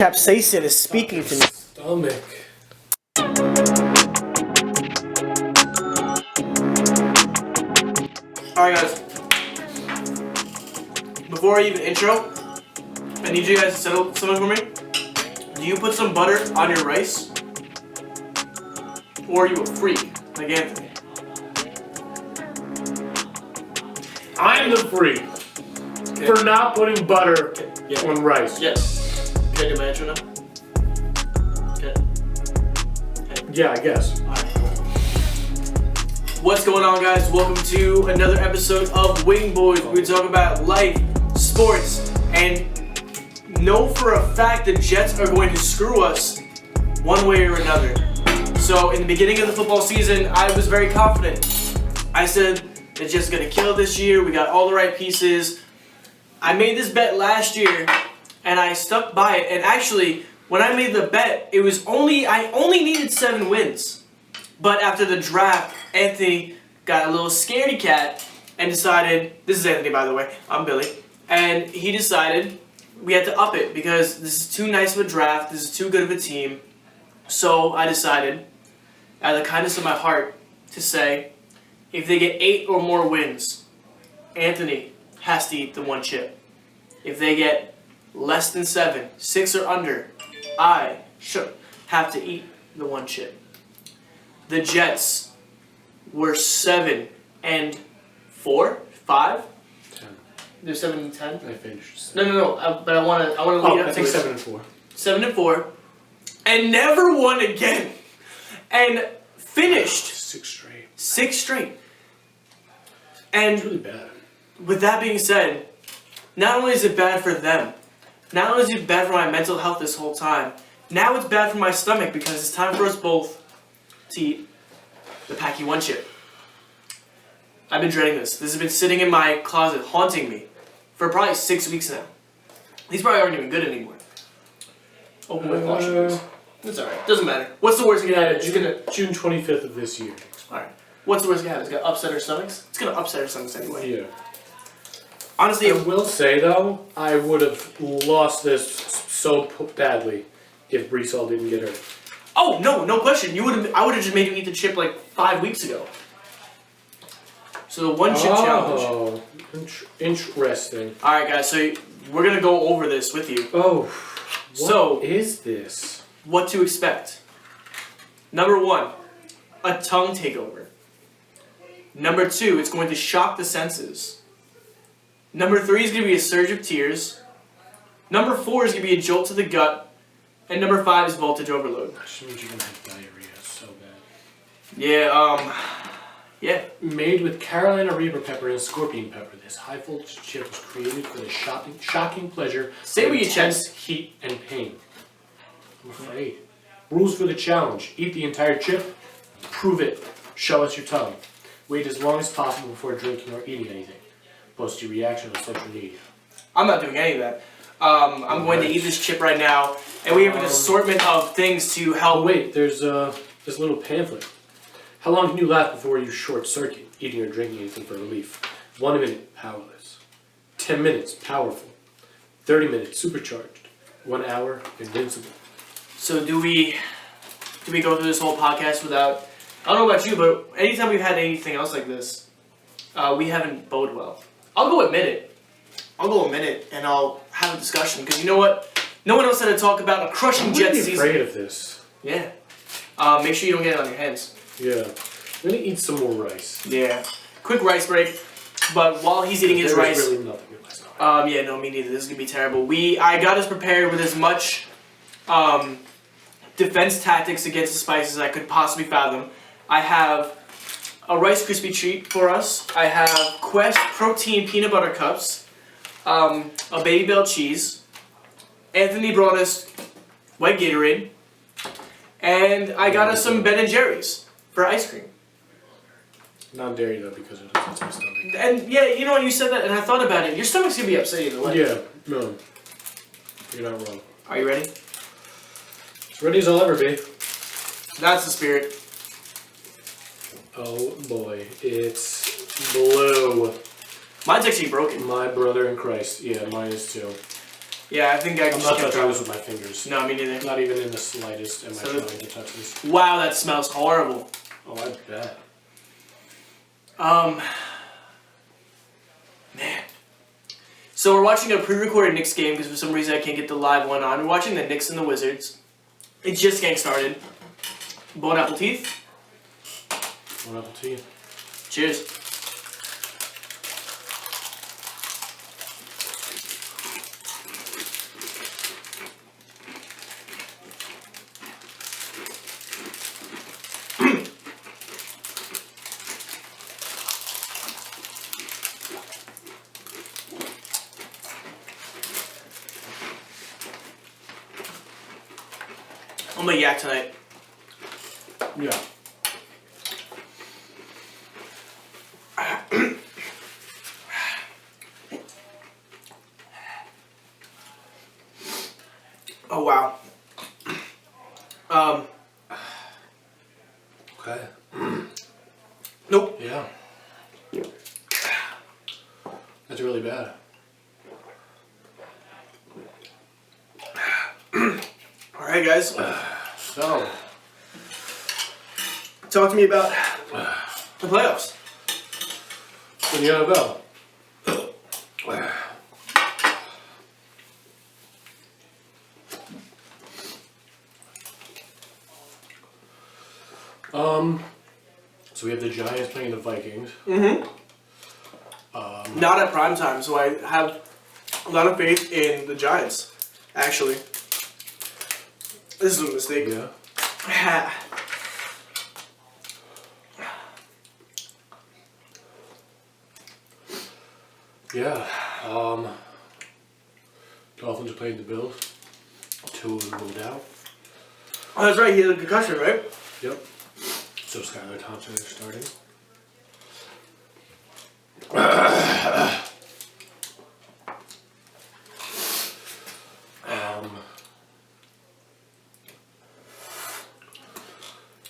Capsaicin is speaking to me. Stomach. Alright guys, before I even intro, I need you guys to settle something for me. Do you put some butter on your rice? Or are you a freak, like Anthony? I'm the freak for not putting butter on rice. Yes. Can I do my intro now? Okay. Yeah, I guess. What's going on, guys? Welcome to another episode of Wingboys. We talk about life, sports, and know for a fact the Jets are going to screw us one way or another. So in the beginning of the football season, I was very confident. I said the Jets are going to kill this year. We got all the right pieces. I made this bet last year, and I stuck by it. And actually, when I made the bet, I only needed 7 wins. But after the draft, Anthony got a little scaredy cat and decided, this is Anthony by the way, I'm Billy, and he decided we had to up it because this is too nice of a draft, this is too good of a team. So I decided, out of the kindness of my heart, to say, if they get 8 or more wins, Anthony has to eat the 1 chip. If they get less than 7, 6 or under, I should have to eat the 1 chip. The Jets were 7-4, 5. 10. They're 7-10. I finished. No. But I want to lead up I to think it. 7-4. 7-4, and never won again, and finished 6 straight. 6 straight. It's And really bad. with that being said, not only is it bad for them, not only is it bad for my mental health this whole time, now it's bad for my stomach because it's time for us both to eat the Packy 1 chip. I've been dreading this. This has been sitting in my closet, haunting me, for probably 6 weeks now. These probably aren't even good anymore. Open my caution, please. It's alright. Doesn't matter. What's the worst thing gonna happen? June 25th of this year. Alright. What's the worst thing gonna happen? It's gonna upset our stomachs? It's gonna upset our stomachs anyway. Yeah. Honestly, I will say though, I would have lost this so badly if Brees Hall didn't get hurt. oh no question. I would have just made you eat the chip like 5 weeks ago. So the 1 chip challenge. Oh, interesting. Alright guys, so we're gonna go over this with you. Oh, So, is this? What to expect. Number 1, a tongue takeover. Number 2, it's going to shock the senses. Number 3 is going to be a surge of tears. Number 4 is going to be a jolt to the gut. And number 5 is voltage overload. That just means you're gonna have diarrhea so bad. Yeah. Made with Carolina Reaper pepper and scorpion pepper, this high voltage chip was created for the shocking pleasure Say of what you intense heat and pain. I'm afraid. Rules for the challenge: eat the entire chip, prove it, show us your tongue. Wait as long as possible before drinking or eating anything. Post your reaction on social media. I'm not doing any of that. I'm going to eat this chip right now. And we have an assortment of things to help. Oh wait, there's this little pamphlet. How long can you last before you short circuit, eating or drinking anything for relief? 1 minute, powerless. 10 minutes, powerful. 30 minutes, supercharged. 1 hour, invincible. So do we go through this whole podcast without... I don't know about you, but anytime we've had anything else like this, we haven't bode well. I'll go a minute. And I'll have a discussion. Because you know what? No one else had to talk about a crushing Jets season. I'm afraid of this. Yeah. Make sure you don't get it on your hands. Yeah. I'm gonna eat some more rice. Yeah. Quick rice break. But while he's eating his rice... There was really nothing in my stomach. Yeah, no, me neither. This is going to be terrible. I got us prepared with as much defense tactics against the spices I could possibly fathom. I have a Rice Krispie treat for us. I have Quest Protein Peanut Butter Cups. A Baby Bell cheese. Anthony brought us white Gatorade. And I got us some Ben & Jerry's for ice cream. Non-dairy though, because it upsets my stomach. And yeah, you know, you said that and I thought about it. Your stomach's going to be upset either way. Yeah, no. You're not wrong. Are you ready? As ready as I'll ever be. That's the spirit. Oh boy, it's blue. Mine's actually broken. My brother in Christ. Yeah, mine is too. Yeah, I think I I'm just not kept touching this going. with my fingers. No, me neither. Not even in the slightest am I So trying to touch this. Wow, that smells horrible. Oh, I bet. Man. So we're watching a pre-recorded Knicks game because for some reason I can't get the live one on. We're watching the Knicks and the Wizards. It's just getting started. Bon appetit. Bon appetit. Cheers. I'm gonna yak tonight. Yeah. Oh wow. Okay. Nope. Yeah. That's really bad. All right, guys. So, Talk to me about the playoffs. in the NFL. So we have the Giants playing the Vikings. Mm-hmm. Not at prime time, so I have a lot of faith in the Giants. Actually, this is a mistake. Yeah. Yeah. Dolphins are playing the Bills. Two of them moved out. Oh, that's right. He had a concussion, right? Yep. So Skylar Thompson is starting.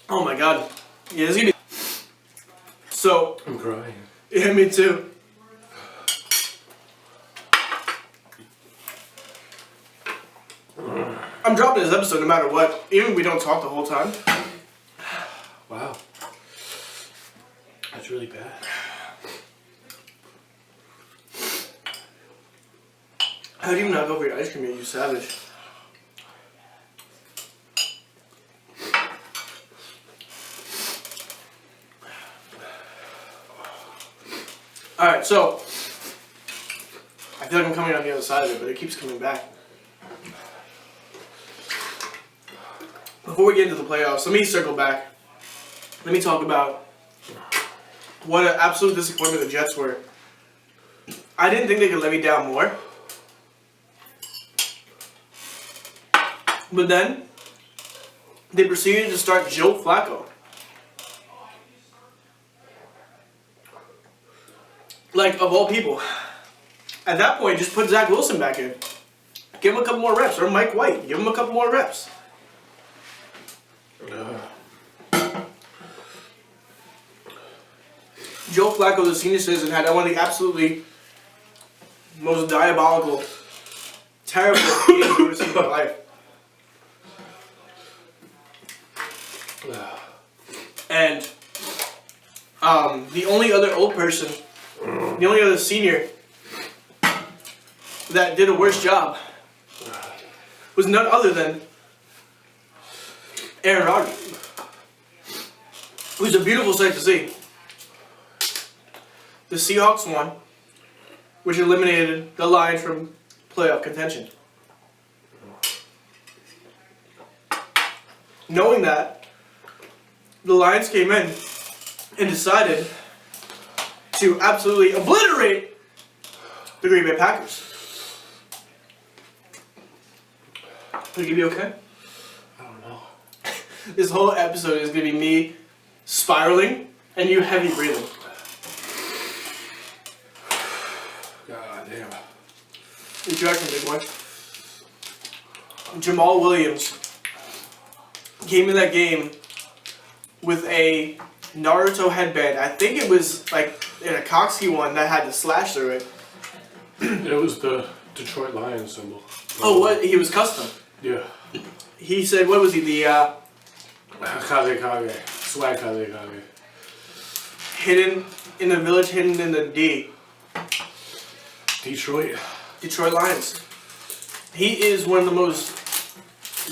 Oh my God. Yeah, this is gonna be. So. I'm crying. Yeah, me too. I'm dropping this episode no matter what, even if we don't talk the whole time. Wow. That's really bad. How do you not go for your ice cream yet, you savage? Alright, so I feel like I'm coming on the other side of it, but it keeps coming back. Before we get into the playoffs, let me circle back. Let me talk about what an absolute disappointment the Jets were. I didn't think they could let me down more. But then, they proceeded to start Joe Flacco. Like, of all people. At that point, just put Zach Wilson back in. Give him a couple more reps. Or Mike White. Give him a couple more reps. Joe Flacco, the senior citizen, had one of the absolutely most diabolical, terrible games I've ever seen in my life. And the only other old person, the only other senior that did a worse job was none other than Aaron Rodgers. It was a beautiful sight to see. The Seahawks won, which eliminated the Lions from playoff contention. Knowing that, the Lions came in and decided to absolutely obliterate the Green Bay Packers. Are you gonna be okay? I don't know. This whole episode is gonna be me spiraling and you heavy breathing. God damn. Introduction, big boy. Jamal Williams came in that game with a Naruto headband. I think it was like in a Koxky one that had the slash through it. It was the Detroit Lions symbol. Oh, what? He was custom. Yeah. He said, what was he? The Kage. Swag Kage. hidden in the village, hidden in the D. Detroit Lions. He is one of the most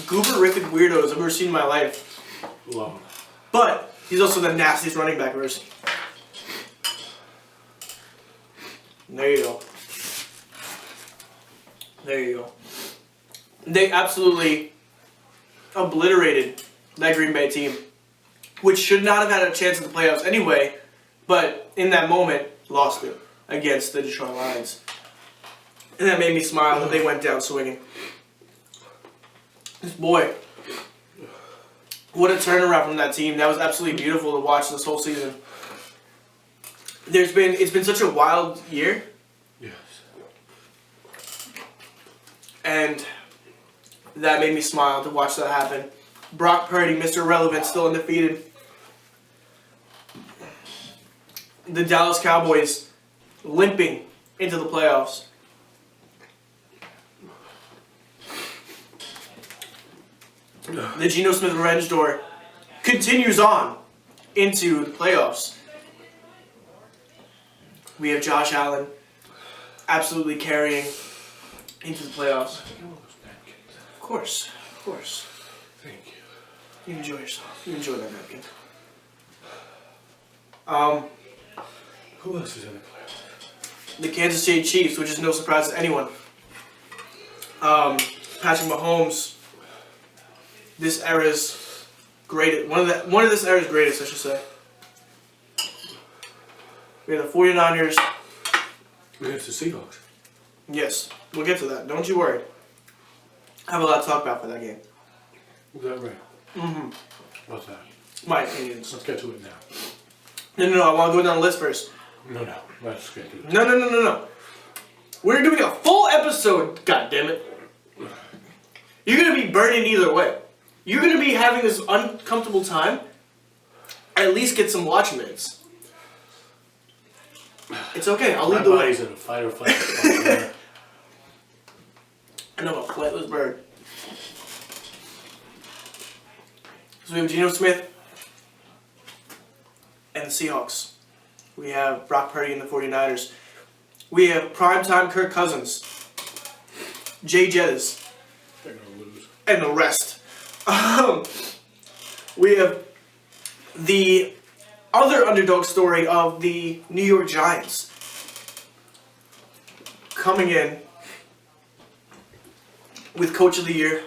gooberific weirdos I've ever seen in my life. Love him. But he's also the nastiest running back I've ever seen. There you go. There you go. They absolutely obliterated that Green Bay team, which should not have had a chance at the playoffs anyway, but in that moment, lost it against the Detroit Lions. And that made me smile that they went down swinging. This boy, what a turnaround from that team. That was absolutely beautiful to watch this whole season. It's been such a wild year. Yes. And that made me smile to watch that happen. Brock Purdy, Mr. Irrelevant, still undefeated. The Dallas Cowboys limping into the playoffs. The Geno Smith revenge door continues on into the playoffs. We have Josh Allen absolutely carrying into the playoffs. Of course. Thank you. You enjoy yourself. You enjoy that napkin. Who else is in the playoffs? The Kansas City Chiefs, which is no surprise to anyone. Patrick Mahomes, this era's greatest. One of this era's greatest, I should say. We have the 49ers. Against the Seahawks. Yes, we'll get to that. Don't you worry. I have a lot to talk about for that game. Is that right? Mm-hmm. What's that? My opinions. Let's get to it now. No. I want to go down the list first. No. Let's get to it. No. We're doing a full episode. God damn it. You're gonna be burning either way. You're gonna be having this uncomfortable time. At least get some watch minutes. It's okay. I'll leave the way. My body's in a fight or flight. I know, a flightless bird. So we have Geno Smith and the Seahawks. We have Brock Purdy and the 49ers. We have primetime Kirk Cousins, Jay Jettis, They're gonna lose. and the rest. We have the other underdog story of the New York Giants coming in with Coach of the Year,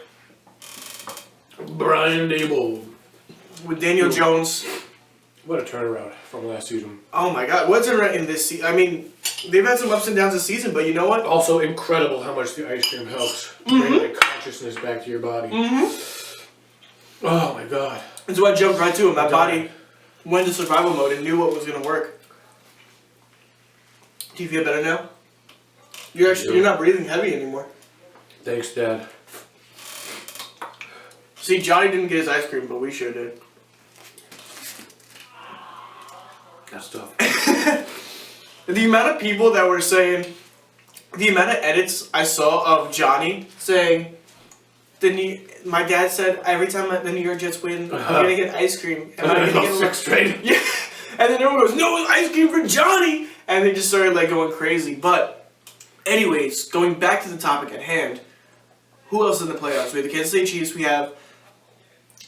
Brian Daboll. with Daniel Jones. What a turnaround from last season. Oh my God, what's in this season? I mean, they've had some ups and downs this season, but you know what? Also incredible how much the ice cream helps bring the consciousness back to your body. Mm-hmm. Oh my God. That's why I jumped right to him. My body went into survival mode and knew what was going to work. Do you feel better now? You're not breathing heavy anymore. Thanks, Dad. See, Johnny didn't get his ice cream, but we sure did. That's tough. The amount of people that were saying, the amount of edits I saw of Johnny saying, my dad said every time the New York Jets win, I'm gonna get ice cream. And I'm gonna get 6 straight. Yeah. And then everyone goes, no, ice cream for Johnny! And they just started like going crazy. But anyways, going back to the topic at hand, who else is in the playoffs? We have the Kansas City Chiefs, we have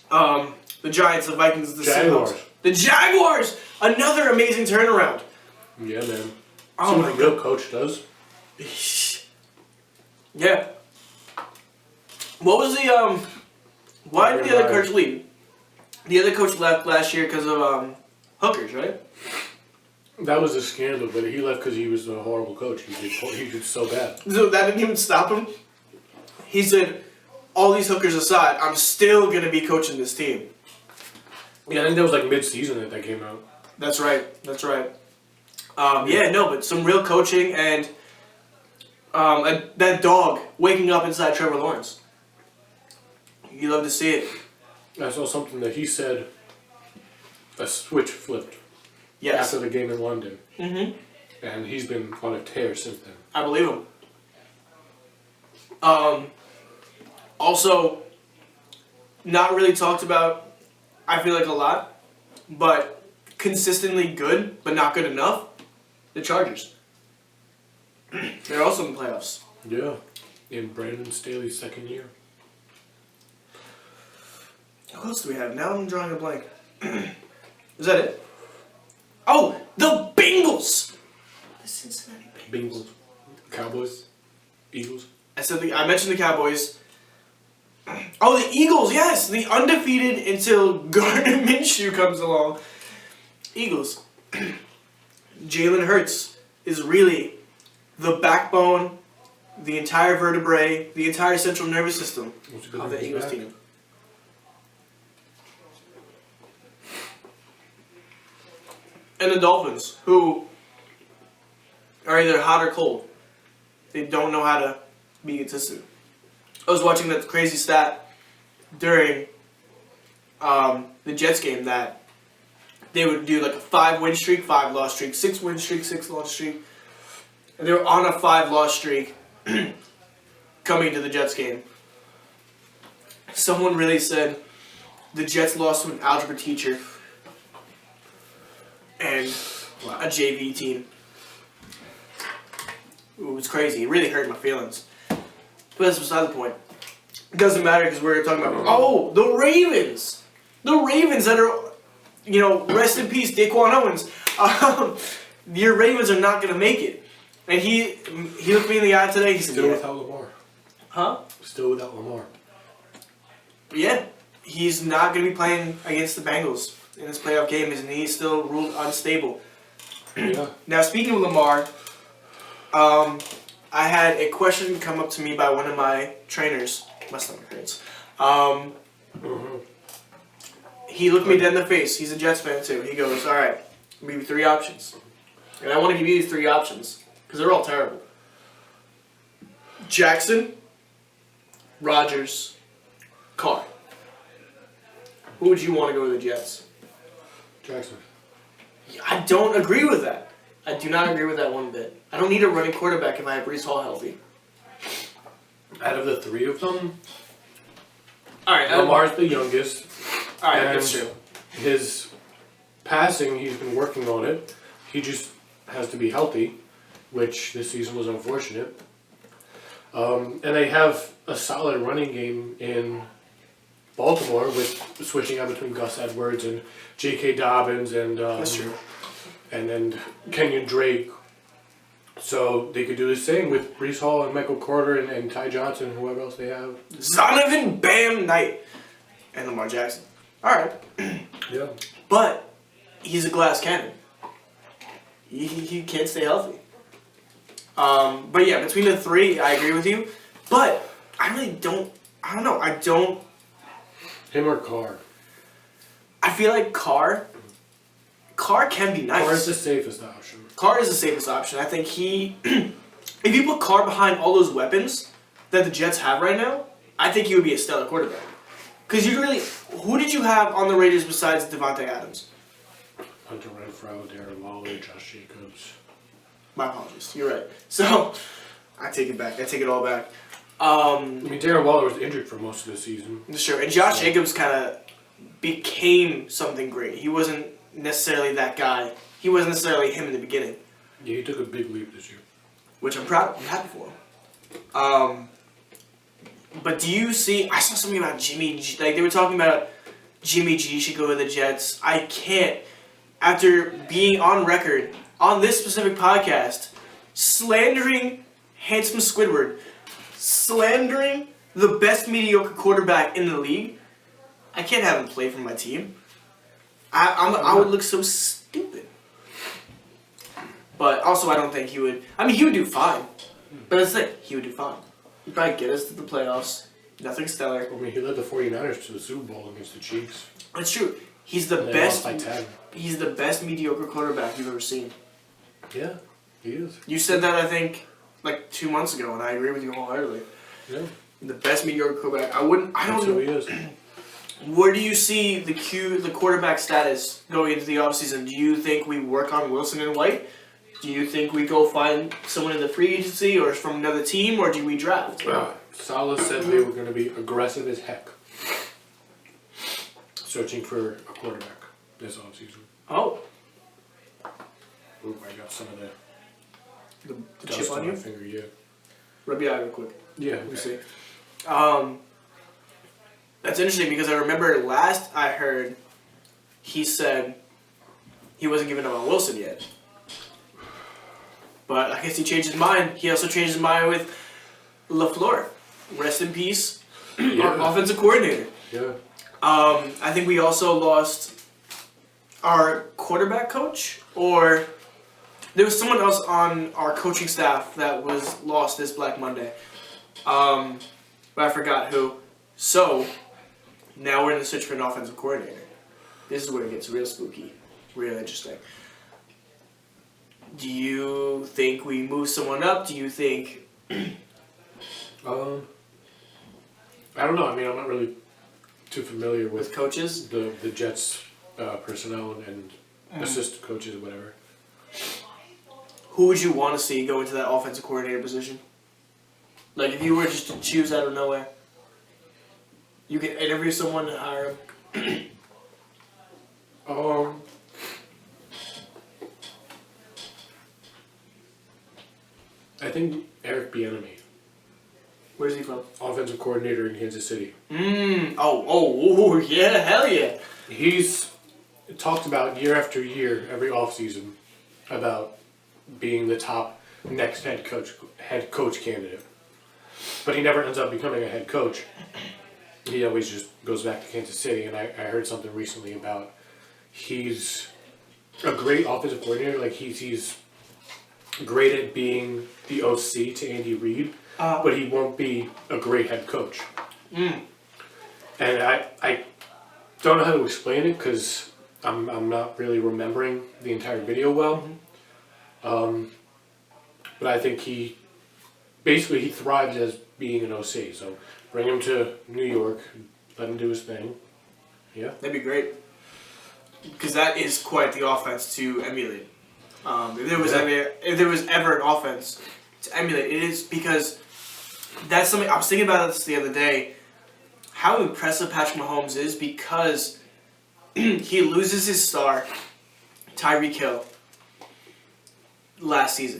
the Giants, the Vikings, the Jaguars. Seahawks. The Jaguars! Another amazing turnaround. Yeah, man. Oh See my what a real coach does. Yeah. What was the why did the other coach leave? The other coach left last year because of hookers, right? That was a scandal, but he left because he was a horrible coach. He did so bad. So that didn't even stop him. He said, all these hookers aside, I'm still gonna be coaching this team. Yeah, I think that was like mid-season that came out. That's right. Yeah, no, but some real coaching and that dog waking up inside Trevor Lawrence. You love to see it. I saw something that he said a switch flipped Yes. after the game in London. Mm-hmm. And he's been on a tear since then. I believe him. Also, not really talked about, I feel like a lot, but consistently good, but not good enough, the Chargers. They're also in the playoffs. Yeah. In Brandon Staley's second year. Who else do we have? Now I'm drawing a blank. Is that it? Oh, the Bengals! The Cincinnati Bengals. Bengals. Cowboys. Eagles. I mentioned the Cowboys. Oh, the Eagles, yes! The undefeated until Gardner Minshew comes along. Eagles. Jalen Hurts is really the backbone, the entire vertebrae, the entire central nervous system of the Eagles team. And the Dolphins, who are either hot or cold. They don't know how to be consistent. I was watching that crazy stat during the Jets game that they would do like a 5-win streak, 5-loss streak, 6-win streak, 6-loss streak. And they were on a 5-loss streak coming to the Jets game. Someone really said the Jets lost to an algebra teacher and a JV team. It was crazy. It really hurt my feelings. But that's beside the point. It doesn't matter because we're talking about, the Ravens! The Ravens that are, rest in peace, Daquan Owens. Your Ravens are not going to make it. And he looked me in the eye today. He said, Still without Lamar. Huh? Still without Lamar. Yeah. He's not going to be playing against the Bengals in this playoff game. His knee is still ruled unstable. Yeah. Now, speaking of Lamar, I had a question come up to me by one of my trainers. My stomach hurts. He looked me dead in the face. He's a Jets fan too. He goes, all right, I'll give you 3 options. And I want to give you these 3 options because they're all terrible. Jackson, Rodgers, Carr. Who would you want to go to the Jets? Jackson. I don't agree with that. I do not agree with that one bit. I don't need a running quarterback if I have Breece Hall healthy. Out of the 3 of them, All right, Lamar's the youngest. All right, and that's true. His passing, he's been working on it. He just has to be healthy, which this season was unfortunate. And they have a solid running game in Baltimore with switching out between Gus Edwards and J.K. Dobbins and That's true. and then Kenyon Drake. So they could do the same with Breece Hall and Michael Carter and Ty Johnson and whoever else they have. Zonovan Bam Knight and Lamar Jackson. All right. Yeah. But he's a glass cannon. He can't stay healthy. But yeah, between the 3, I agree with you. But I really don't. I don't know. I don't. Him or Carr? I feel like Carr can be nice. Carr is the safest option. Carr is the safest option. I think if you put Carr behind all those weapons that the Jets have right now, I think he would be a stellar quarterback. Because who did you have on the Raiders besides Devontae Adams? Hunter Renfrow, Darren Waller, Josh Jacobs. My apologies. You're right. So, I take it back. I take it all back. Darren Waller was injured for most of the season. Sure. And Josh Jacobs kind of became something great. He wasn't necessarily that guy. He wasn't necessarily him in the beginning. Yeah, he took a big leap this year. Which I'm proud of. I'm happy for him. But do you see... I saw something about Jimmy G. Like, they were talking about Jimmy G should go to the Jets. I can't. After being on record on this specific podcast, slandering Handsome Squidward, slandering the best mediocre quarterback in the league, I can't have him play for my team. I would look so stupid. But also, I don't think he would... I mean, he would do fine. But that's the thing. He would do fine. He'd probably get us to the playoffs. Nothing stellar. I mean, he led the 49ers to the Super Bowl against the Chiefs. That's true. He's the And they best... lost by 10. He's the best mediocre quarterback you've ever seen. Yeah, he is. You said that, I think, like 2 months ago, and I agree with you wholeheartedly. Yeah. The best mediocre quarterback. I don't That's know. who he is. Where do you see the quarterback status going into the offseason? Do you think we work on Wilson and White? Do you think we go find someone in the free agency or from another team, or do we draft? Saleh said they were going to be aggressive as heck, searching for a quarterback this offseason. Oh. Ooh, I got some of The dust chip on my you? finger, yeah. Rub your eye real quick. Yeah, Let me see. That's interesting because I remember last I heard, he said he wasn't giving up on Wilson yet. But I guess he changed his mind. He also changed his mind with LaFleur. Rest in peace, our offensive coordinator. Yeah. I think we also lost our quarterback coach, or there was someone else on our coaching staff that was lost this Black Monday. But I forgot who. So, now we're in the search for an offensive coordinator. This is where it gets real spooky, real interesting. Do you think we move someone up? Do you think... I don't know. I mean, I'm not really too familiar with coaches? the Jets personnel and assistant coaches or whatever. Who would you want to see go into that offensive coordinator position? Like, if you were just to choose out of nowhere, you could interview someone and hire them. I think Eric Bieniemy, Where's he from? offensive coordinator in Kansas City. Oh, yeah, hell yeah. He's talked about year after year, every offseason, about being the top next head coach candidate. But he never ends up becoming a head coach. He always just goes back to Kansas City. And I heard something recently about he's a great offensive coordinator. Like he's great at being the OC to Andy Reid, but he won't be a great head coach. And I don't know how to explain it because I'm not really remembering the entire video well. But I think he thrives as being an OC. So bring him to New York, let him do his thing. Yeah, that'd be great. Because that is quite the offense to emulate. If there was ever an offense to emulate, it is because that's something I was thinking about this the other day. How impressive Patrick Mahomes is because he loses his star, Tyreek Hill, last season.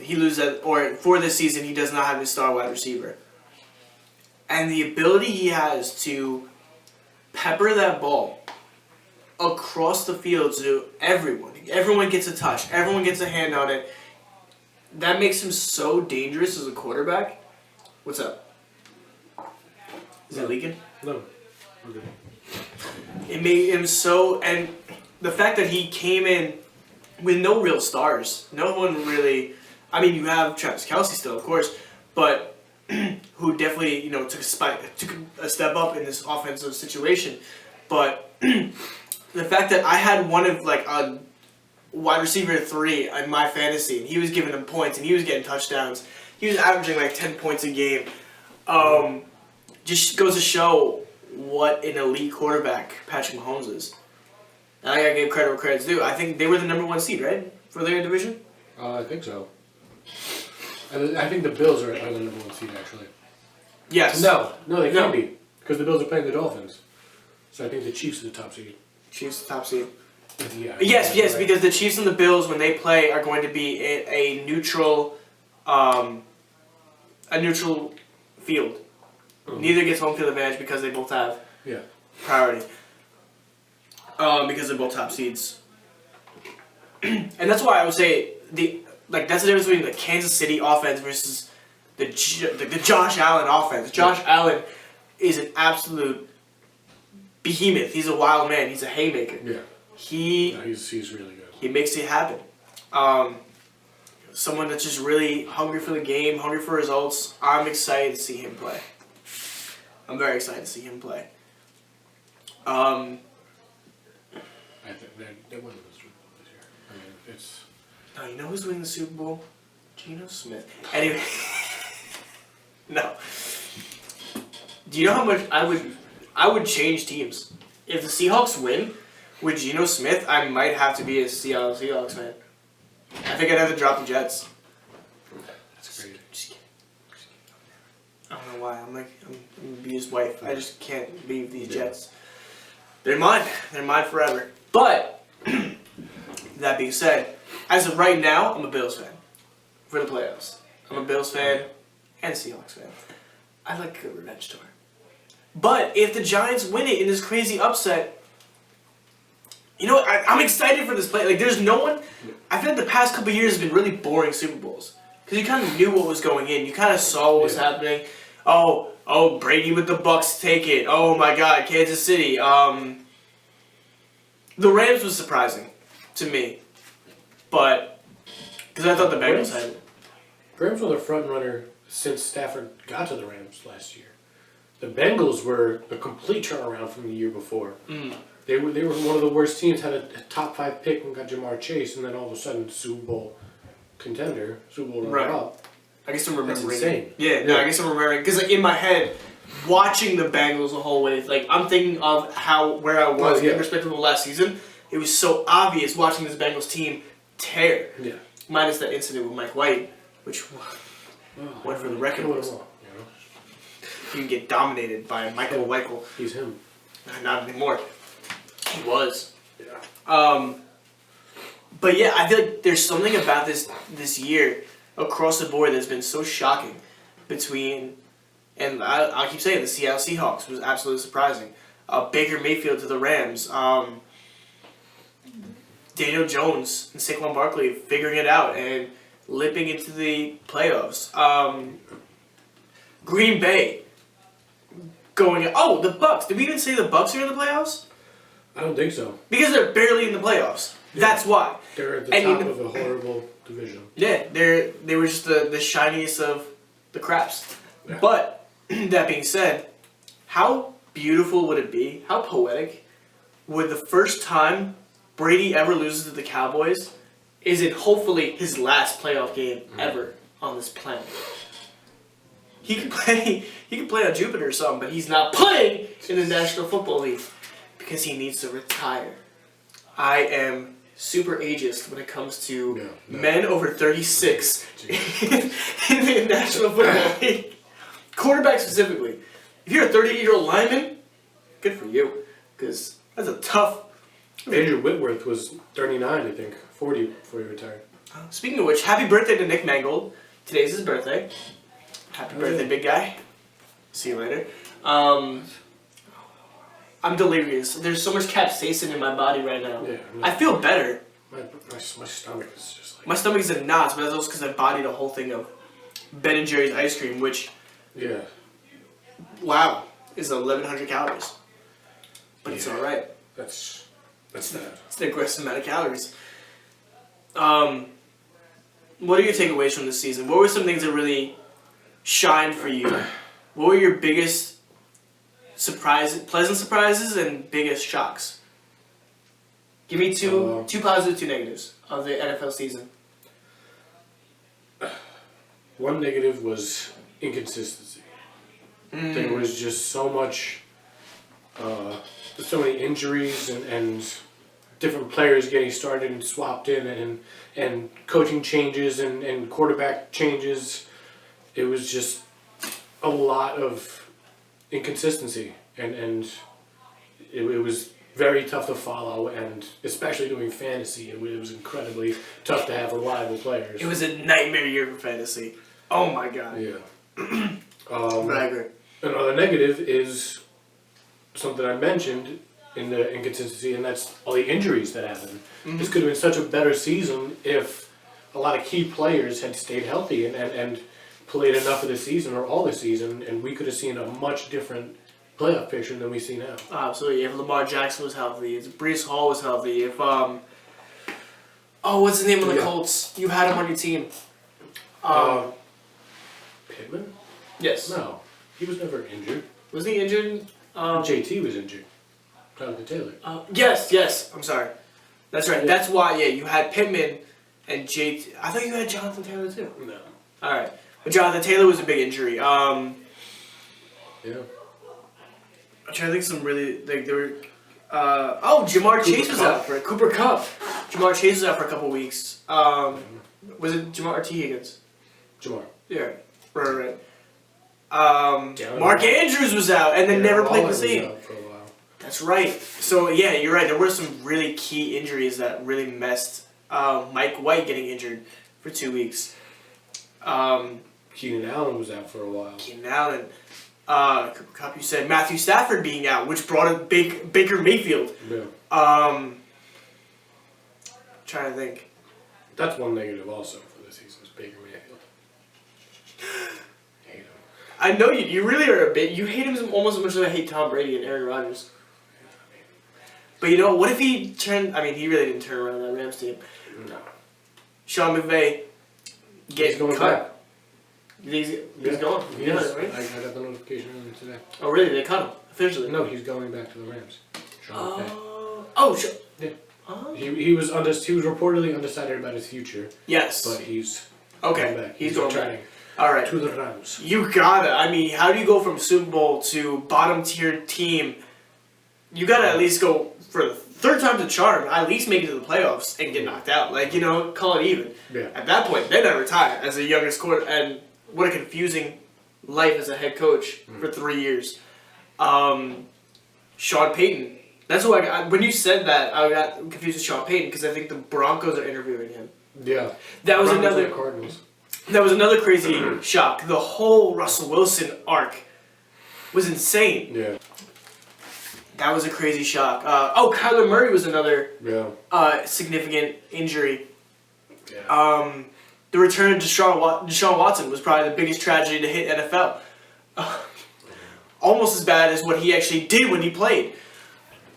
For this season, he does not have his star wide receiver. And the ability he has to pepper that ball across the field to everyone. Everyone gets a touch. Everyone gets a hand on it. That makes him so dangerous as a quarterback. What's up? Is it leaking? No. Okay. It made him so... And the fact that he came in with no real stars. No one really... I mean, you have Travis Kelce still, of course, but who definitely, took a step up in this offensive situation. But the fact that I had one of, a wide receiver 3 in my fantasy, and he was giving them points, and he was getting touchdowns. He was averaging, 10 points a game. Just goes to show what an elite quarterback Patrick Mahomes is. And I gotta give credit where credit's due. I think they were the number 1 seed, right? For their division? I think so. I think the Bills are the number 1 seed, actually. Yes. No, they can't be. Because the Bills are playing the Dolphins. So I think the Chiefs are the top seed. Chiefs top seed. Yeah. Yes, right. Because the Chiefs and the Bills, when they play, are going to be a neutral field. Mm-hmm. Neither gets home field advantage because they both have priority. Because they're both top seeds. And that's why I would say that's the difference between the Kansas City offense versus the Josh Allen offense. Josh Allen is an absolute behemoth. He's a wild man. He's a haymaker. Yeah. He's really good. He makes it happen. Someone that's just really hungry for the game, hungry for results. I'm excited to see him play. I'm very excited to see him play. I think they're winning the Super Bowl this year. I mean, it's... No, you know who's winning the Super Bowl? Geno Smith. Anyway. No. Do you know how much I would change teams? If the Seahawks win with Geno Smith, I might have to be a Seattle Seahawks fan. I think I'd have to drop the Jets. That's crazy. Just kidding. I don't know why. I'm gonna be his wife. I just can't leave these Jets. They're mine. They're mine forever. But that being said, as of right now, I'm a Bills fan for the playoffs. I'm a Bills fan and a Seahawks fan. I like a good revenge tour. But if the Giants win it in this crazy upset, you know what? I'm excited for this play. Like, there's no one. I feel like the past couple of years has been really boring Super Bowls because you kind of knew what was going in. You kind of saw what was happening. Oh, Brady with the Bucks take it. Oh my God, Kansas City. The Rams was surprising to me, but because I thought the Bengals had it. Rams were the front runner since Stafford got to the Rams last year. The Bengals were a complete turnaround from the year before. They were one of the worst teams, had a top 5 pick and got Jamar Chase, and then all of a sudden Super Bowl contender, Super Bowl runner-up. I guess I'm remembering. That's insane. Yeah, no, I guess I'm remembering because like in my head, watching the Bengals the whole way, like I'm thinking of where I was in respect to the last season. It was so obvious watching this Bengals team tear. Yeah. Minus that incident with Mike White, which went for the record books. You can get dominated by Michael Weichel. He's him. Not anymore. He was. Yeah. But yeah, I feel like there's something about this year across the board that's been so shocking between, and I'll keep saying the Seattle Seahawks was absolutely surprising. Baker Mayfield to the Rams. Daniel Jones and Saquon Barkley figuring it out and limping into the playoffs. Green Bay going. Oh, the Bucks. Did we even say the Bucks are in the playoffs? I don't think so. Because they're barely in the playoffs. Yeah. That's why. They're at the top of a horrible division. Yeah, they were just the shiniest of the craps. Yeah. But that being said, how beautiful would it be? How poetic would the first time Brady ever loses to the Cowboys is it hopefully his last playoff game ever on this planet? He could play on Jupiter or something, but he's not playing in the National Football League because he needs to retire. I am super ageist when it comes to men over 36 in the National Football League. Quarterback specifically. If you're a 38-year-old lineman, good for you, because that's a tough. Andrew Whitworth was 39, I think, 40 before he retired. Speaking of which, happy birthday to Nick Mangold. Today's his birthday. Happy birthday, big guy. See you later. I'm delirious. There's so much capsaicin in my body right now. Yeah, I feel better. My stomach is just like... My stomach's in knots, but that's also because I bodied a whole thing of Ben & Jerry's ice cream, which... Yeah. Wow. Is 1,100 calories. But it's alright. That's that. It's an aggressive amount of calories. What are your takeaways from this season? What were some things that really shined for you? What were your biggest pleasant surprises and biggest shocks? Give me two positive, 2 negatives of the NFL season. One negative was inconsistency. There was just so much, so many injuries and different players getting started and swapped in and coaching changes and quarterback changes. It was just a lot of inconsistency and it was very tough to follow, and especially doing fantasy, it was incredibly tough to have reliable players. It was a nightmare year for fantasy. Oh my god. Yeah. But I agree. Another negative is something I mentioned in the inconsistency, and that's all the injuries that happened. This could have been such a better season if a lot of key players had stayed healthy and played enough of the season or all the season, and we could have seen a much different playoff picture than we see now. Absolutely. If Lamar Jackson was healthy, if Breece Hall was healthy, if what's the name of the Colts? You had him on your team. Pittman? Yes. No, he was never injured. Was he injured? JT was injured. Jonathan Taylor. Yes. I'm sorry. That's right. Yeah. That's why. Yeah, you had Pittman and JT. I thought you had Jonathan Taylor too. No. All right, but Jonathan Taylor was a big injury. Yeah. I'm trying to think of some really like there were. Jamar Chase was out for Cooper Kupp. Jamar Chase was out for a couple weeks. Was it Jamar or T Higgins? Jamar. Yeah. Right. Mark Andrews was out and then never played the same. Out for a while. That's right. So yeah, you're right. There were some really key injuries that really messed. Mike White getting injured for 2 weeks. Keenan Allen was out for a while. Keenan Allen. Cooper Kupp, you said Matthew Stafford being out, which brought in Baker Mayfield. Yeah. Trying to think. That's one negative also for the season is Baker Mayfield. Hate him. I know you really are a bit. You hate him almost as much as I hate Tom Brady and Aaron Rodgers. But you know, what if he turned... I mean, he really didn't turn around that Rams team. No. Sean McVay He's going back. He's going? He is. Right? I got the notification earlier today. Oh, really? They cut him? Officially? No, he's going back to the Rams. Sean McVay. Oh, sure. Yeah. Oh. He was reportedly undecided about his future. Yes. But he's okay. Going back. He's going returning. Back. All right. To the Rams. You gotta. I mean, how do you go from Super Bowl to bottom tier team? You gotta at least go for the third time's a charm. At least make it to the playoffs and get knocked out. Like, call it even. Yeah. At that point, then I retire as the youngest quarter. And what a confusing life as a head coach for 3 years. Sean Payton. That's who I got. When you said that, I got confused with Sean Payton because I think the Broncos are interviewing him. Yeah. That was Broncos another. and Cardinals. That was another crazy shock. The whole Russell Wilson arc was insane. Yeah. That was a crazy shock. Kyler Murray was another significant injury. Yeah. The return of Deshaun Watson was probably the biggest tragedy to hit NFL. Almost as bad as what he actually did when he played.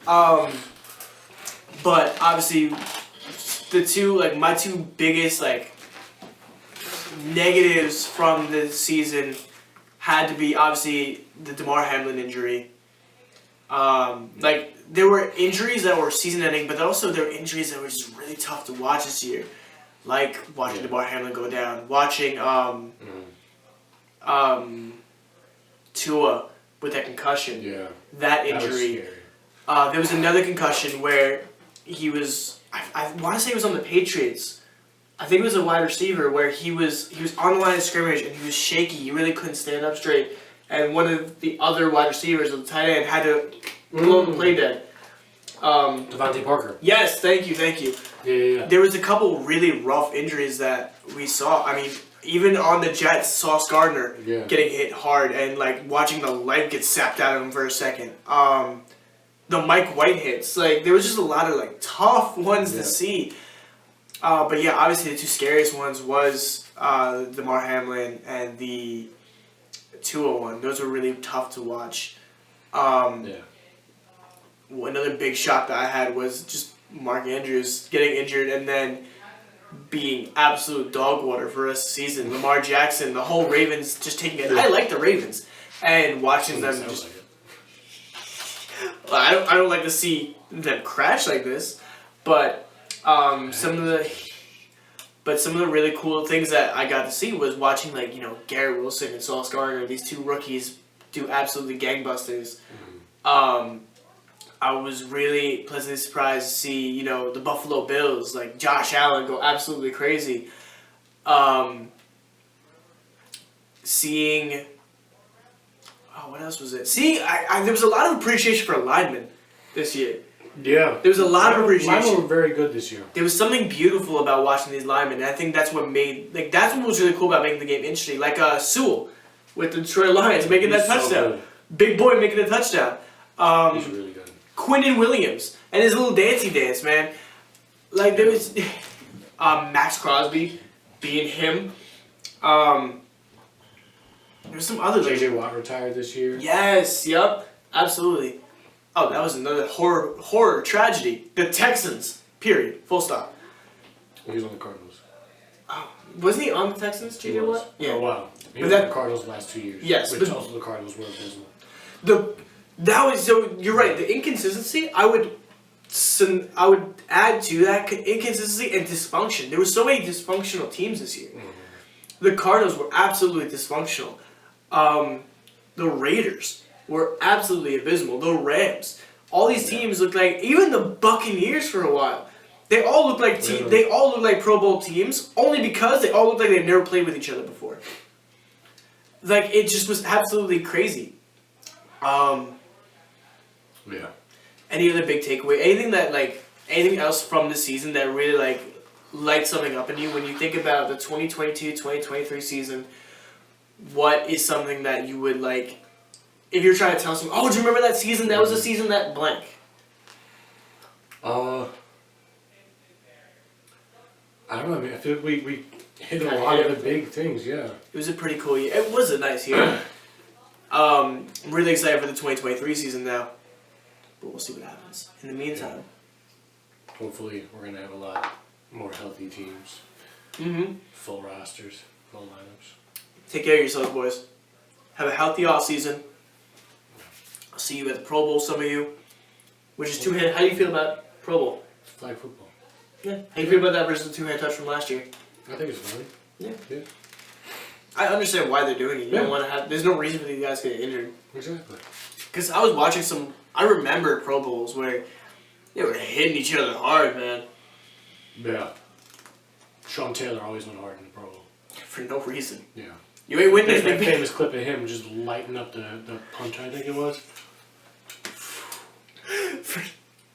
But obviously, my two biggest negatives from the season had to be obviously the Damar Hamlin injury. There were injuries that were season-ending, but also there were injuries that were just really tough to watch this year. Like watching Damar Hamlin go down, watching Tua with that concussion. Yeah. That injury. There was another concussion where he was. I want to say it was on the Patriots. I think it was a wide receiver where he was on the line of scrimmage and he was shaky. He really couldn't stand up straight. And one of the other wide receivers, the tight end, had to blow the play dead. Devontae Parker. Yes, thank you. Yeah. There was a couple really rough injuries that we saw. I mean, even on the Jets, Sauce Gardner getting hit hard and watching the life get sapped out of him for a second. The Mike White hits, there was just a lot of tough ones to see. But yeah, obviously the two scariest ones was Damar Hamlin and the 201. Those were really tough to watch. Another big shock that I had was just Mark Andrews getting injured and then being absolute dog water for the rest of the season. Lamar Jackson, the whole Ravens just taking it. I like the Ravens and watching them just. I don't like to see them crash like this, but some of the really cool things that I got to see was watching Garrett Wilson and Sauce Gardner, these two rookies, do absolutely gangbusters. I was really pleasantly surprised to see the Buffalo Bills Josh Allen go absolutely crazy. Seeing. Oh, what else was it? See, there was a lot of appreciation for linemen this year. Yeah. There was a lot of appreciation. Linemen were very good this year. There was something beautiful about watching these linemen, and I think that's what made that's what was really cool about making the game interesting. Sewell with the Detroit Lions making that touchdown. So Big boy making a touchdown. He's really good. Quinnen Williams and his little dancey dance, man. There was Max Crosby being him. There's some other J.J. Watt retired this year. Yes, yep, absolutely. Oh, that was another horror tragedy. The Texans, period, full stop. He was on the Cardinals. Oh, wasn't he on the Texans, J.J. Watt? Yeah. Oh, wow. He was on the Cardinals the last 2 years. Yes. Which also the Cardinals were abysmal. You're right, the inconsistency, I would add to that inconsistency and dysfunction. There were so many dysfunctional teams this year. Mm-hmm. The Cardinals were absolutely dysfunctional. The Raiders were absolutely abysmal. The Rams. All these teams looked like, even the Buccaneers for a while, they all looked like they all looked like Pro Bowl teams only because they all looked like they'd never played with each other before. Like, it just was absolutely crazy. Yeah. Any other big takeaway? Anything else from the season that really, like, lights something up in you? When you think about the 2022-2023 season, what is something that you would, like, if you're trying to tell someone, oh, do you remember that season? That was the season that blank. I don't know. I mean, I feel like we hit a lot of the big things. Yeah. It was a pretty cool year. It was a nice year. I'm really excited for the 2023 season now, but we'll see what happens. In the meantime, hopefully we're gonna have a lot more healthy teams. Full rosters, full lineups. Take care of yourselves, boys. Have a healthy off season. I'll see you at the Pro Bowl. Some of you, which is two-hand. How do you feel about Pro Bowl? Flag football. Yeah. How do you feel about that versus the two-hand touch from last year? I think it's fine. Yeah. Yeah. I understand why they're doing it. You don't want to have. There's no reason for these guys to get injured. Exactly. Because I was watching some. I remember Pro Bowls where they were hitting each other hard, man. Yeah. Sean Taylor always went hard in the Pro Bowl. For no reason. Yeah. You ain't winning There's that this famous clip of him just lighting up the punch, I think it was. For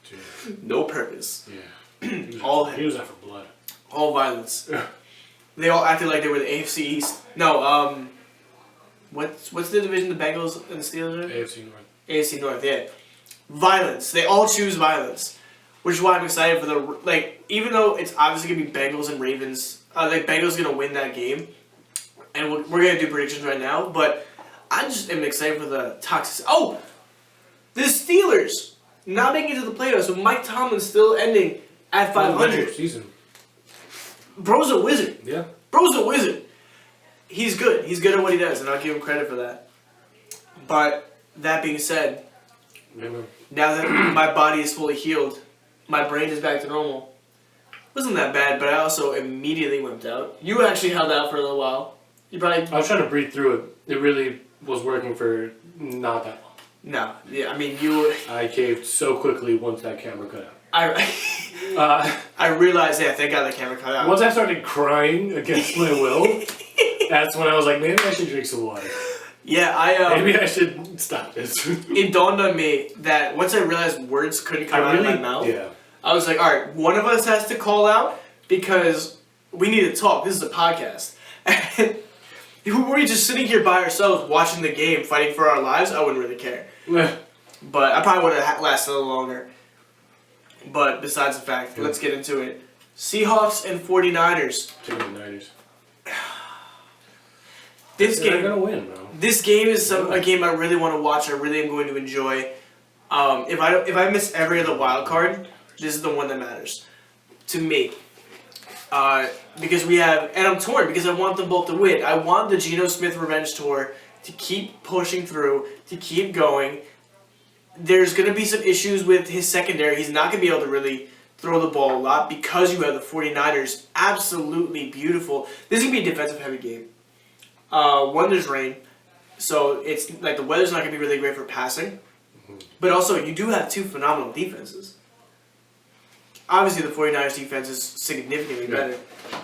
Dude. no purpose. Yeah. He was out for blood. All violence. Yeah. They all acted like they were the AFC East. No, what's the division the Bengals and the Steelers are in? AFC North. AFC North, yeah. Violence. They all choose violence. Which is why I'm excited for the, like, even though it's obviously going to be Bengals and Ravens, Bengals going to win that game. And we're going to do predictions right now, but I just am excited for the toxic. Oh! The Steelers not making it to the playoffs, so Mike Tomlin's still ending at 500. Season. Bro's a wizard. Yeah. Bro's a wizard. He's good. He's good at what he does, and I'll give him credit for that. But that being said, now that my body is fully healed, my brain is back to normal. Wasn't that bad, but I also immediately wimped out. You actually held out for a little while. You probably. I was trying to breathe through it. It really was working for not that long. No. Yeah, I mean, you. I caved so quickly once that camera cut out. I realized, yeah, thank God the camera cut out. Once I started crying against my will, that's when I was like, maybe I should drink some water. Yeah, maybe I should stop this. It dawned on me that once I realized words couldn't come out of my mouth, I was like, all right, one of us has to call out because we need to talk. This is a podcast. And if we were just sitting here by ourselves watching the game, fighting for our lives, I wouldn't really care. But I probably would have lasted a little longer. But besides the fact, let's get into it. Seahawks and 49ers. Taking the Niners. They're gonna win, bro. This game is a game I really want to watch. I really am going to enjoy. If I miss every other wild card, this is the one that matters to me. Because we have, and I'm torn because I want them both to win. I want the Geno Smith revenge tour to keep pushing through, to keep going. There's going to be some issues with his secondary. He's not going to be able to really throw the ball a lot because you have the 49ers. Absolutely beautiful. This is going to be a defensive-heavy game. One, there's rain, so it's like the weather's not going to be really great for passing. But also, you do have two phenomenal defenses. Obviously, the 49ers defense is significantly better.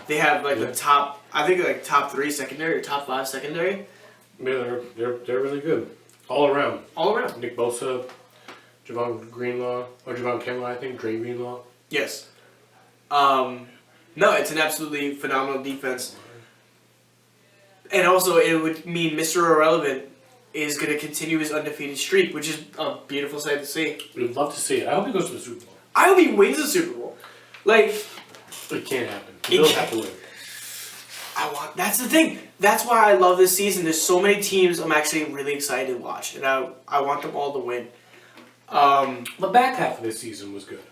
They have like the top, I think like top 3 secondary or top 5 secondary. Yeah, they're really good. All around. All around. Nick Bosa, Javon Kinlaw, I think, Dre Greenlaw. Yes. No, it's an absolutely phenomenal defense. And also, it would mean Mr. Irrelevant is going to continue his undefeated streak, which is a beautiful sight to see. We'd love to see it. I hope he goes to the Super Bowl. I hope he wins the Super Bowl. Like, it can't happen. He'll have to win. That's the thing. That's why I love this season. There's so many teams I'm actually really excited to watch, and I want them all to win. The back half of this season was good.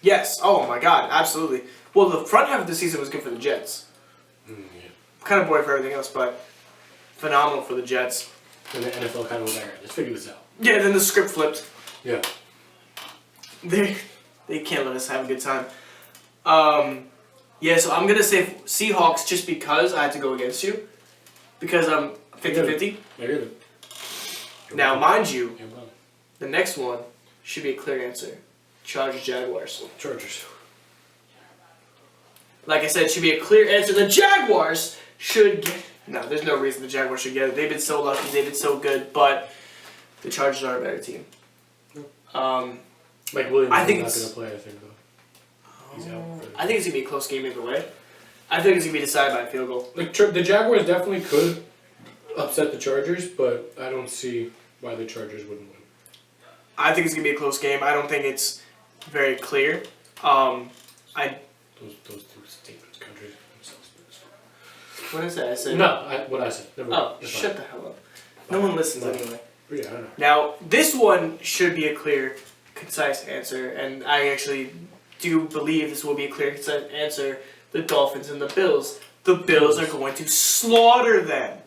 Yes. Oh my God, absolutely. Well, the front half of the season was good for the Jets. Yeah. Kind of boring for everything else, but phenomenal for the Jets. And the NFL kind of was like, let's figure this out. Yeah, then the script flipped. Yeah. They can't let us have a good time. Yeah, so I'm going to say Seahawks just because I had to go against you. Because I'm 50-50. I get it. Now, mind you, the next one should be a clear answer. Chargers, Jaguars. Chargers. Like I said, it should be a clear answer. The Jaguars should get No, there's no reason the Jaguars should get it. They've been so lucky. They've been so good, but the Chargers are a better team. Mike Williams I think is not going to play, I think, though. He's out. I think it's going to be a close game either way. I think it's going to be decided by a field goal. The Jaguars definitely could upset the Chargers, but I don't see why the Chargers wouldn't win. I think it's going to be a close game. I don't think it's very clear. Those two statements contradict themselves. What did I say? What I said. Never Oh, mind. shut the hell up. No one listens anyway. Yeah, I know. Now, this one should be a clear, concise answer, and I actually do believe this will be a clear, concise answer. The Dolphins and the Bills. The Bills are going to slaughter them.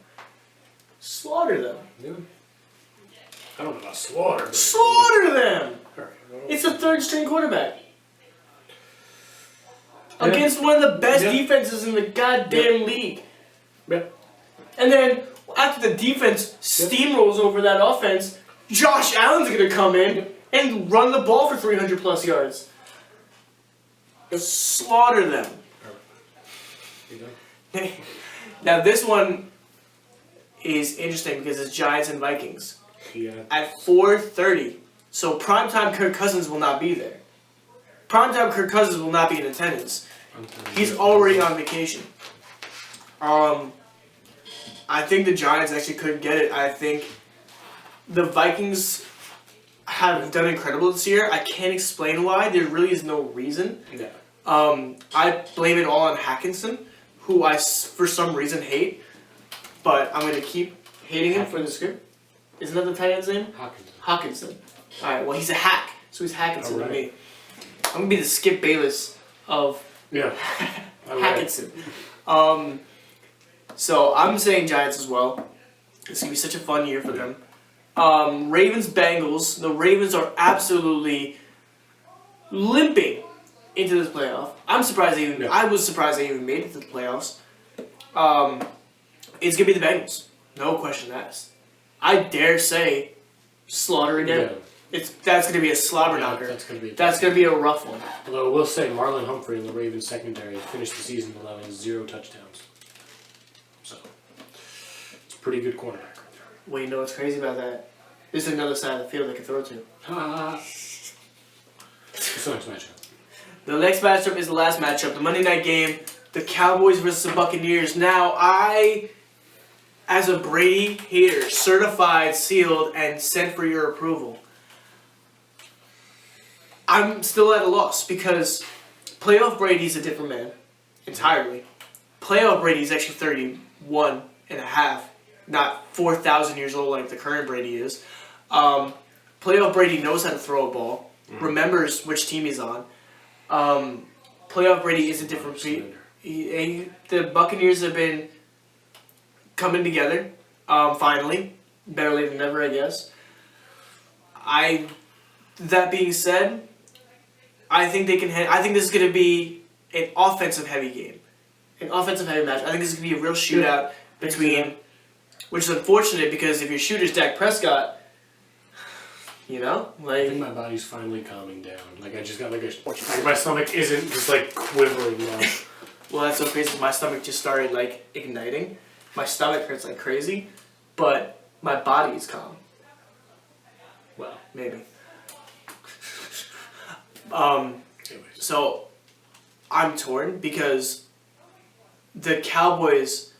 Slaughter them. Yeah. I don't know about slaughter. But Slaughter them! All right, well, It's a third-string quarterback. Against one of the best defenses in the goddamn league. yeah. And then, after the defense steamrolls over that offense, Josh Allen's going to come in and run the ball for 300-plus yards. Slaughter them. You know? Now, this one is interesting because it's Giants and Vikings. Yeah. At 4:30. So, primetime Kirk Cousins will not be there. Primetime Kirk Cousins will not be in attendance. He's already on vacation. I think the Giants actually could get it. I think the Vikings have done incredible this year. I can't explain why. There really is no reason. Yeah. I blame it all on Hackinson, who I, for some reason, hate. But I'm going to keep hating him for the script. Isn't that the tight end's name? Hawkinson. Alright, well, he's a hack. So he's Hackinson to me. I'm going to be the Skip Bayless of Hackinson. So I'm saying Giants as well. It's going to be such a fun year for them. Ravens-Bengals. The Ravens are absolutely limping into this playoff. I was surprised they even made it to the playoffs. It's going to be the Bengals. No question asked. I dare say slaughter again. Yeah. That's going to be a slobber knocker. That's going to be a rough one. Although I will say Marlon Humphrey in the Ravens secondary finished the season allowing 0 touchdowns. So it's a pretty good cornerback right there. Well, you know what's crazy about that? There's another side of the field they can throw to. What's the next matchup? The next matchup is the last matchup. The Monday night game. The Cowboys versus the Buccaneers. Now, as a Brady hater, certified, sealed, and sent for your approval, I'm still at a loss because playoff Brady's a different man entirely. Playoff Brady is actually 31 and a half, not 4,000 years old like the current Brady is. Playoff Brady knows how to throw a ball, remembers which team he's on. Playoff Brady is a different breed. The Buccaneers have been coming together, finally. Better late than never, I guess. That being said, I think they can. I think this is going to be an offensive-heavy game, an offensive-heavy match. I think this is going to be a real shootout between, which is unfortunate because if your shooter's Dak Prescott, you know, I think my body's finally calming down. Like I just got like my stomach isn't just like quivering now. Well, that's so crazy. My stomach just started like igniting. My stomach hurts like crazy, but my body is calm. Well, maybe. So I'm torn because the Cowboys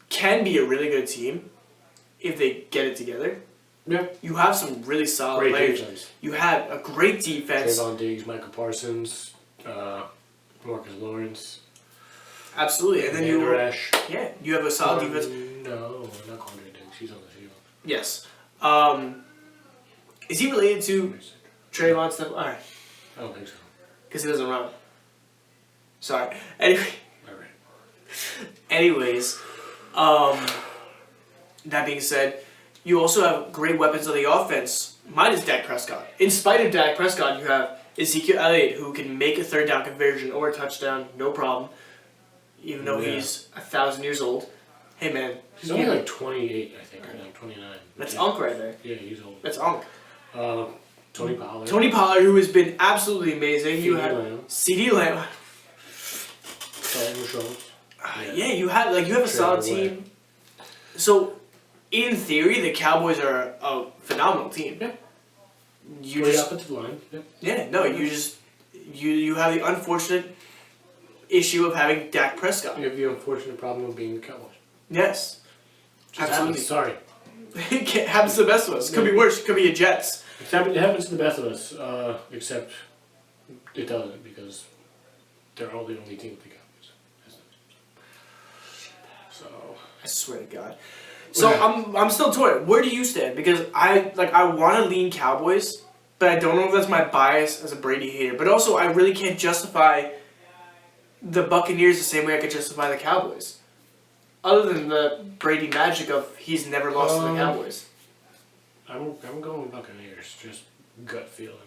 can be a really good team if they get it together. Yeah. You have some really solid players. Defense. You have a great defense. Trayvon Diggs, Michael Parsons, Marcus Lawrence. Absolutely. And then you have a solid defense. No, not Quandre Diggs. He's on the field. Yes. Is he related to Trayvon stuff? All right. I don't think so. Because he doesn't run. Sorry. Anyway. Alright. Anyways, that being said, you also have great weapons on the offense. Mine is Dak Prescott. In spite of Dak Prescott, you have Ezekiel Elliott, who can make a third down conversion or a touchdown, no problem. Even though he's 1,000 years old. Hey man. He's only like 28, I think, or like 29. That's Unk right there. Yeah, he's old. That's Unk. Tony Pollard. Tony Pollard, who has been absolutely amazing. You have CeeDee Lamb. Schultz. Yeah, you have a solid team. So, in theory, the Cowboys are a phenomenal team. Yeah. You Great just offensive line. Yeah. yeah no you just you have the unfortunate issue of having Dak Prescott. You have the unfortunate problem of being the Cowboys. Yes, Just absolutely. happens. Sorry. It happens to the best of us. Could be worse. Could be a Jets. It happens to the best of us, except it doesn't because they're all the only team with the Cowboys. So I swear to God. So I'm still torn. Where do you stand? Because I want to lean Cowboys, but I don't know if that's my bias as a Brady hater. But also, I really can't justify the Buccaneers the same way I could justify the Cowboys. Other than the Brady magic of he's never lost to the Cowboys. I'm going Buccaneers. Just gut feeling.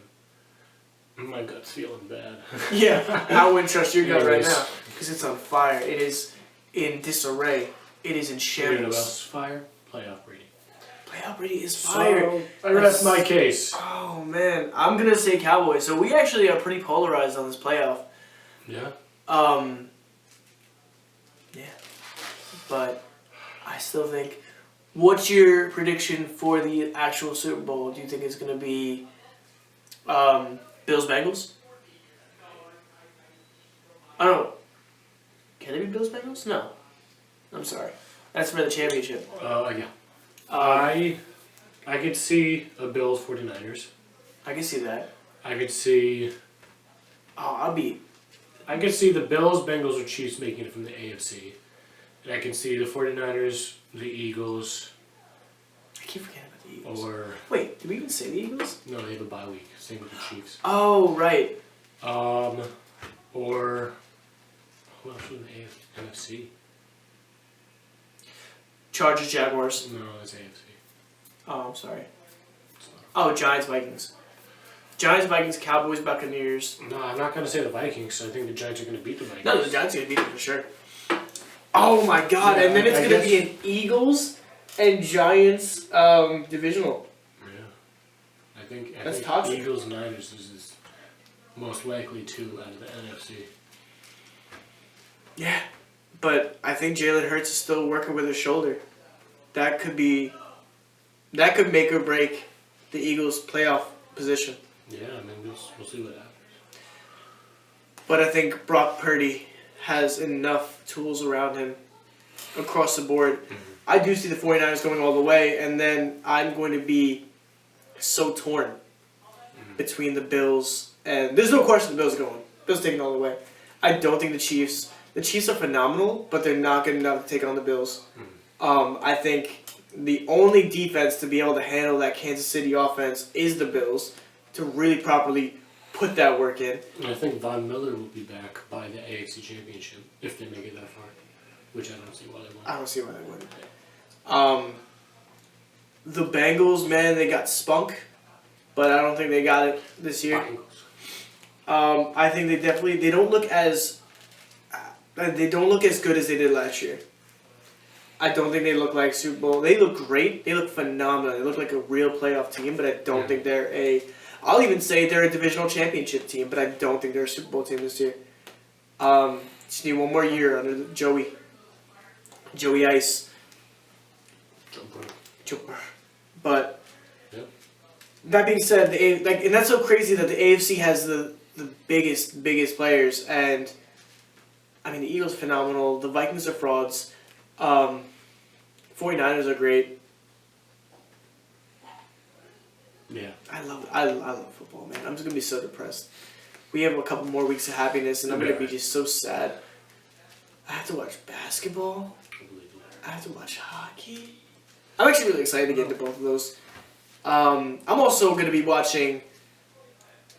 My gut's feeling bad. Yeah, I wouldn't trust your gut right Anyways. now because it's on fire. It is in disarray. It is in You know what shambles. else is fire? Playoff Brady. Playoff Brady is fire. So, I rest my case. Oh man, I'm gonna say Cowboys. So we actually are pretty polarized on this playoff. Yeah. Yeah, but I still think. What's your prediction for the actual Super Bowl? Do you think it's gonna be Bills Bengals? I don't know. Can it be Bills Bengals? No. I'm sorry. That's for the championship. Yeah. I could see a Bills 49ers. I can see that. I could see I could see the Bills, Bengals, or Chiefs making it from the AFC. And I can see the 49ers, the Eagles, I keep forgetting about the Eagles. or Wait, did we even say the Eagles? no, they have a bye week. Same with the Chiefs. Oh, right. Or who else was in the NFC? Chargers, Jaguars. No, that's AFC. Oh, I'm sorry. It's not. Oh, Giants, Vikings. Giants, Vikings, Cowboys, Buccaneers. No, I'm not going to say the Vikings. I think the Giants are going to beat the Vikings. No, the Giants are going to beat them for sure. Oh my God! Yeah, and then it's I going to be guess- an Eagles and Giants divisional. Yeah. I think That's toxic. Eagles and Niners is most likely two out of the NFC. Yeah, but I think Jalen Hurts is still working with his shoulder. That could make or break the Eagles' playoff position. Yeah, I mean, we'll see what happens. But I think Brock Purdy has enough tools around him across the board. Mm-hmm. I do see the 49ers going all the way, and then I'm going to be so torn between the Bills and... There's no question the Bills are going. Bills taking all the way. I don't think the Chiefs... The Chiefs are phenomenal, but they're not good enough to take on the Bills. I think the only defense to be able to handle that Kansas City offense is the Bills, to really properly put that work in. And I think Von Miller will be back by the AFC Championship if they make it that far, which I don't see why they won't. I don't see why they wouldn't. The Bengals, man, they got spunk, but I don't think they got it this year. Bengals. I think they don't look as good as they did last year. I don't think they look like Super Bowl. They look great. They look phenomenal. They look like a real playoff team, but I don't think they're a... I'll even say they're a divisional championship team, but I don't think they're a Super Bowl team this year. Just need one more year under Joey Ice. Jumper. But that being said, and that's so crazy that the AFC has the biggest players, and I mean the Eagles are phenomenal. The Vikings are frauds. 49ers are great. Yeah. I love football, man. I'm just gonna be so depressed. We have a couple more weeks of happiness, and I'm gonna be just so sad. I have to watch basketball. I have to watch hockey. I'm actually really excited to get into both of those. I'm also gonna be watching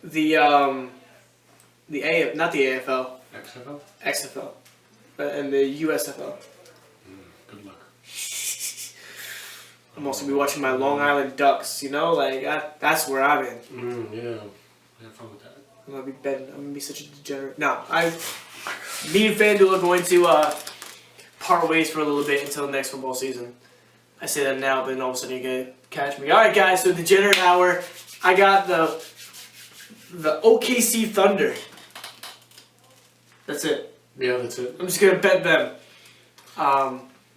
the not the AFL, XFL, and the USFL. Good luck. I'm also gonna be watching my Long Island Ducks. You know, like that's where I'm in. Yeah. Have fun with that. I'm gonna be betting. I'm gonna be such a degenerate. No, me and FanDuel are going to part ways for a little bit until the next football season. I say that now, but then all of a sudden you're gonna catch me. All right, guys. So degenerate hour. I got the OKC Thunder. That's it. Yeah, that's it. I'm just gonna bet them.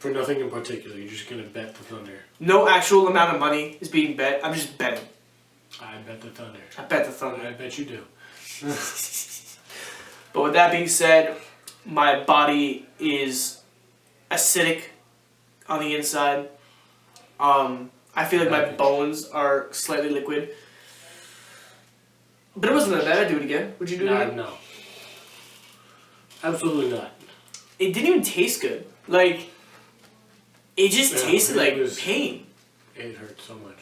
For nothing in particular, you're just gonna bet the Thunder. No actual amount of money is being bet. I'm just betting. I bet the Thunder. I bet the Thunder. I bet you do. But with that being said, my body is acidic on the inside. I feel like my bones are slightly liquid. But it wasn't that bad. I'd do it again. Would you do it again? No. Absolutely not. It didn't even taste good. Like, it just tasted like pain. It hurt so much.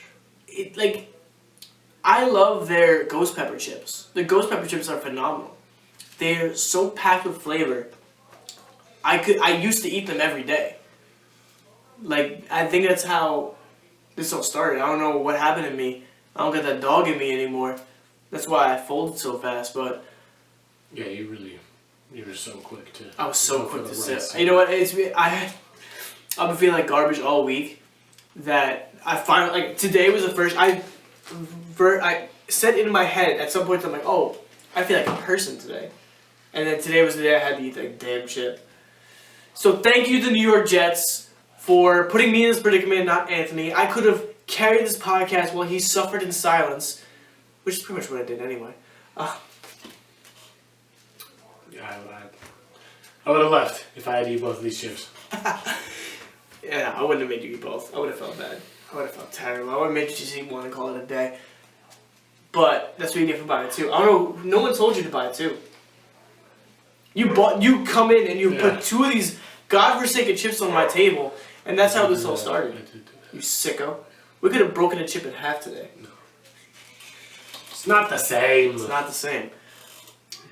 I love their ghost pepper chips. The ghost pepper chips are phenomenal. They're so packed with flavor. I used to eat them every day. Like, I think that's how this all started. I don't know what happened to me. I don't got that dog in me anymore. That's why I folded so fast, but... Yeah, you were so quick to... I was so quick to sit. You know what? I've been feeling like garbage all week. That I finally... Like, today was the first... I said in my head at some point, I'm like, oh, I feel like a person today. And then today was the day I had to eat that damn chip. So thank you to the New York Jets for putting me in this predicament, not Anthony. I could have carried this podcast while he suffered in silence, which is pretty much what I did anyway. Yeah, I would have left if I had to eat both of these chips. Yeah, I wouldn't have made you eat both. I would have felt bad. I would have felt terrible. I would have made you just eat one and call it a day. But that's what you get for buying two. I don't know. No one told you to buy two. You come in and you put two of these godforsaken chips on my table, and that's how this all started. You sicko. We could have broken a chip in half today. No. It's not the same. It's not the same.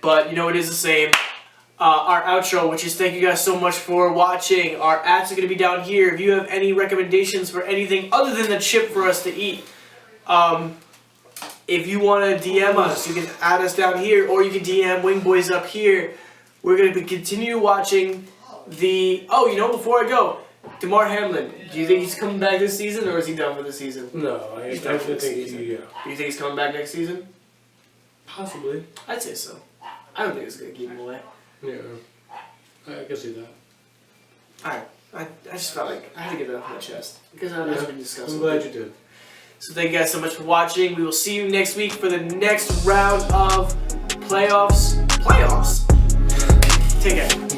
But, you know, it is the same. Our outro, which is thank you guys so much for watching. Our ads are going to be down here. If you have any recommendations for anything other than the chip for us to eat, if you want to DM us, you can add us down here, or you can DM Wingboys up here. We're going to continue watching the... Oh, you know, before I go, DeMar Hamlin, do you think he's coming back this season, or is he done for the season? No, I definitely think he's... Yeah. Do you think he's coming back next season? Possibly. I'd say so. I don't think it's going to keep him away. Yeah, I can see that. Alright, I just felt like I had to get that off my chest, because I was been discussing. I'm glad you did. So thank you guys so much for watching. We will see you next week for the next round of playoffs. Take care.